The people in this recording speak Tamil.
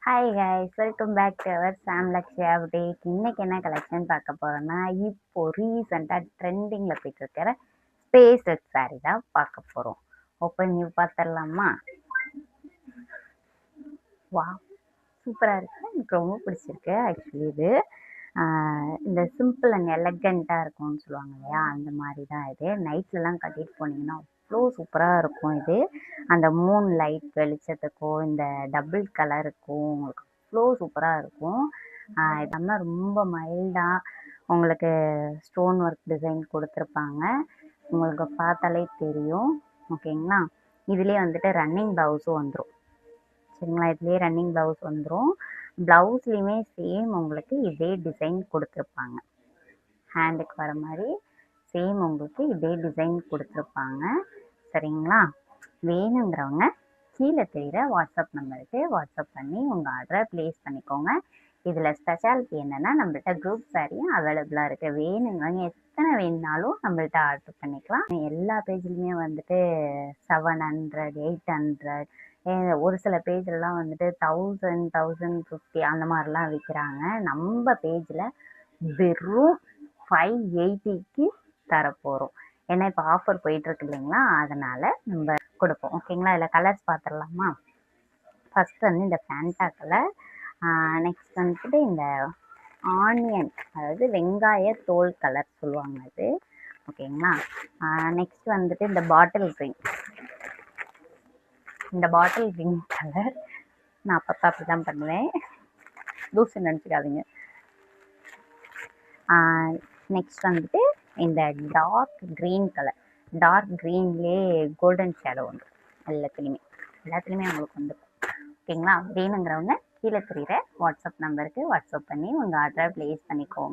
Hi guys, welcome back to our Sam Lakshya boutique. இன்னைக்கு என்ன கலெக்ஷன் பார்க்க போறோம்னா, இப்போ ரீசெண்டாக ட்ரெண்டிங்கில் போயிட்டு இருக்கிற ஸ்பேஸ் எக்ஸ் சாரி தான் பார்க்க போகிறோம். ஓப்பன் நியூ பார்த்துடலாமா? வா, சூப்பராக இருக்குது. எனக்கு ரொம்ப பிடிச்சிருக்கு. ஆக்சுவலி இது இந்த சிம்பிள் அண்ட் எலகண்ட்டாக இருக்கும்னு சொல்லுவாங்க இல்லையா, அந்த மாதிரி தான் இது. நைட்லலாம் கட்டிட்டு போனீங்கன்னா அவ்வளோ சூப்பராக இருக்கும் இது. அந்த மூன் லைட் வெளிச்சத்துக்கும் இந்த டபுள் கலருக்கும் உங்களுக்கு அவ்வளோ சூப்பராக இருக்கும். இதெல்லாம் ரொம்ப மைல்டாக உங்களுக்கு ஸ்டோன் ஒர்க் டிசைன் கொடுத்துருப்பாங்க. உங்களுக்கு பார்த்தாலே தெரியும். ஓகேங்களா? இதுலேயே வந்துட்டு ரன்னிங் ப்ளவுஸும் வந்துடும். சரிங்களா? இதுலேயே ரன்னிங் ப்ளவுஸ் வந்துடும். ப்ளவுஸ்லேயுமே சேம் உங்களுக்கு இதே டிசைன் கொடுத்துருப்பாங்க. ஹேண்டுக்கு வர மாதிரி சேம் உங்களுக்கு இதே டிசைன் கொடுத்துருப்பாங்க. சரிங்களா? வேணுங்கிறவங்க கீழே தெரிகிற வாட்ஸ்அப் நம்பருக்கு வாட்ஸ்அப் பண்ணி உங்கள் ஆர்டரை ப்ளேஸ் பண்ணிக்கோங்க. இதில் ஸ்பெஷாலிட்டி என்னென்னா, நம்மள்ட்ட குரூப் சாரியும் அவைலபிளாக இருக்குது. வேணுங்கிறவங்க எத்தனை வேணுனாலும் நம்மள்ட்ட ஆர்டர் பண்ணிக்கலாம். எல்லா பேஜ்லேயுமே வந்துட்டு 700, 800, ஒரு சில பேஜ்லலாம் வந்துட்டு 1000, 1050 அந்த மாதிரிலாம் விற்கிறாங்க. நம்ம பேஜில் வெறும் 580க்கு தரப்போகிறோம். ஏன்னா இப்போ ஆஃபர் போயிட்டுருக்கு இல்லைங்களா, அதனால் நம்ம கொடுப்போம். ஓகேங்களா? இதில் கலர்ஸ் பார்த்துடலாமா? ஃபஸ்ட் வந்து இந்த ஃபேண்டா கலர், நெக்ஸ்ட் வந்துட்டு இந்த ஆனியன், அதாவது வெங்காய தோல் கலர் சொல்லுவாங்க அது. ஓகேங்களா? நெக்ஸ்ட் வந்துட்டு இந்த பாட்டில் க்ரீன். இந்த பாட்டில் க்ரீன் கலர் நான் அப்பப்போ அப்படி தான் பண்ணுவேன், லூசு நினச்சிக்காதீங்க. நெக்ஸ்ட் வந்துட்டு இந்த டார்க் க்ரீன் கலர். டார்க் க்ரீன்லேயே கோல்டன் ஷேடோ வந்து எல்லாத்துலேயுமே உங்களுக்கு வந்துடும். ஓகேங்களா? வேணுங்கிறவங்க கீழே தெரிகிற வாட்ஸ்அப் நம்பருக்கு வாட்ஸ்அப் பண்ணி உங்கள் ஆர்டரை ப்ளேஸ் பண்ணிக்கோங்க.